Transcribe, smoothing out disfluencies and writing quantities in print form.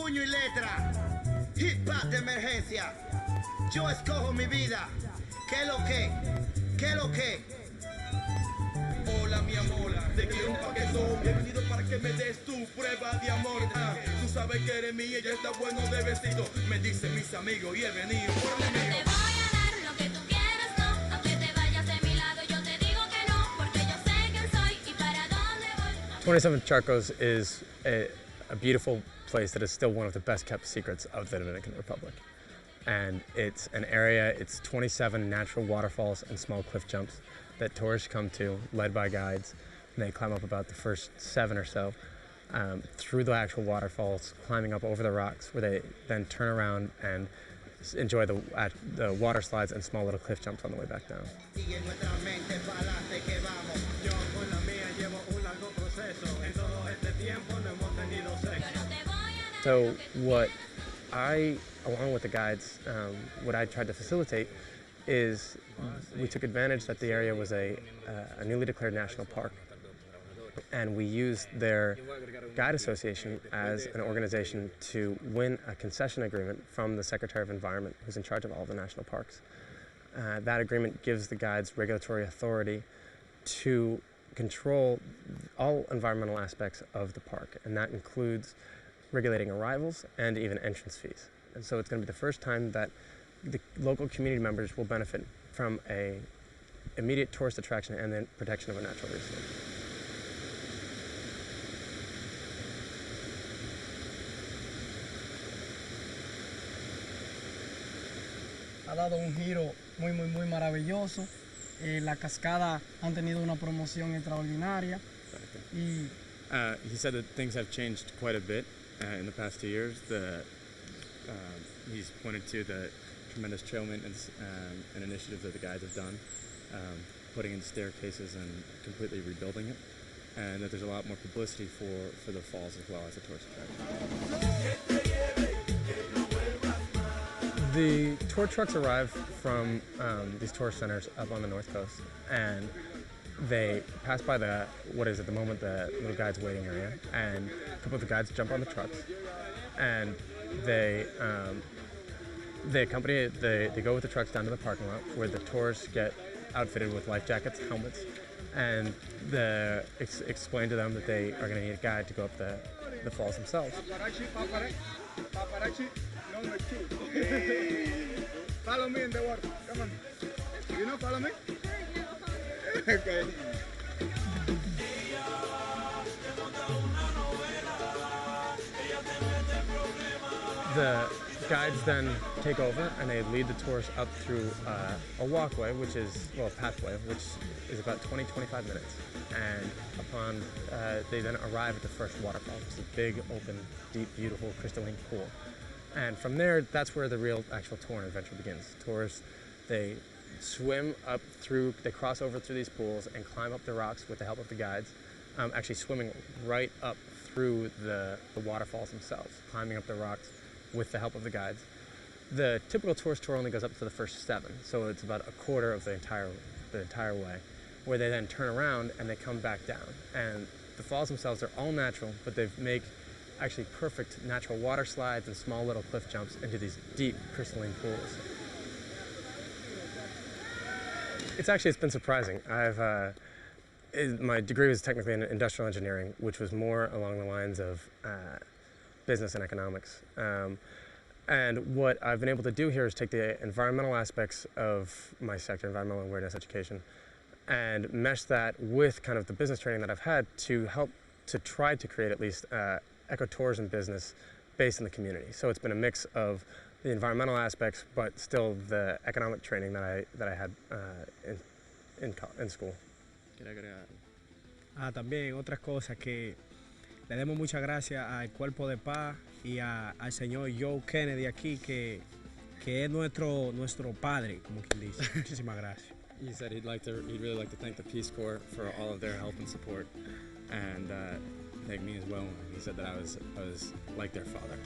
puño y letra, hip hop de emergencia. Yo escojo mi vida. ¿Qué lo que? ¿Qué lo que? Hola mi amor, te quiero un paquetón. He venido para que me des tu prueba de amor. Tú sabes que eres mía y ya está bueno de vestido. Me dicen mis amigos y he venido por lo mío. Te voy a dar lo que tú quieras, no. Aunque te vayas de mi lado, yo te digo que no. Porque yo sé quién soy y para dónde voy. 27th Charcos is a beautiful place that is still one of the best kept secrets of the Dominican Republic. And it's an area, it's 27 natural waterfalls and small cliff jumps that tourists come to, led by guides. And they climb up about the first 7 or so through the actual waterfalls, climbing up over the rocks, where they then turn around and enjoy the water slides and small little cliff jumps on the way back down. So what I, along with the guides, what I tried to facilitate is we took advantage that the area was a newly declared national park, and we used their guide association as an organization to win a concession agreement from the Secretary of Environment, who's in charge of all the national parks. That agreement gives the guides regulatory authority to control all environmental aspects of the park, and that includes regulating arrivals and even entrance fees. And so it's going to be the first time that the local community members will benefit from a immediate tourist attraction and the protection of a natural resource. Ha dado un giro muy maravilloso. La cascada han tenido una promoción extraordinaria. He said that things have changed quite a bit in the past 2 years. He's pointed to the tremendous trail maintenance and initiatives that the guides have done, putting in staircases and completely rebuilding it, and that there's a lot more publicity for the falls as well as a tourist attraction. The tour trucks arrive from these tourist centers up on the north coast, and they pass by what is at the moment the little guides waiting area, and a couple of the guides jump on the trucks, and they accompany it. They go with the trucks down to the parking lot where the tourists get outfitted with life jackets, helmets, and explain to them that they are going to need a guide to go up the falls themselves. Paparazzi number 2. Follow me in the water. Come on. You know, follow me? Okay. The guides then take over and they lead the tourists up through a walkway, a pathway, which is about 20-25 minutes. And upon, they then arrive at the first waterfall, which is a big, open, deep, beautiful, crystalline pool. And from there, that's where the real actual tour and adventure begins. Tourists, they swim up through, they cross over through these pools and climb up the rocks with the help of the guides, actually swimming right up through the waterfalls themselves, climbing up the rocks with the help of the guides. The typical tourist tour only goes up to the first 7, so it's about a quarter of the entire way, where they then turn around and they come back down. And the falls themselves are all natural, but they make actually perfect natural water slides and small little cliff jumps into these deep crystalline pools. It's been surprising. My degree was technically in industrial engineering, which was more along the lines of business and economics. And what I've been able to do here is take the environmental aspects of my sector, environmental awareness education, and mesh that with kind of the business training that I've had to help to try to create at least ecotourism business based in the community. So it's been a mix of the environmental aspects, but still the economic training that I had in school. También otras cosas que le demos muchas gracias al Cuerpo de Paz y al señor Joe Kennedy aquí que es nuestro padre, como quien dice. Muchísimas gracias. He said he'd really like to thank the Peace Corps for all of their help and support, and thank me as well. He said that I was like their father.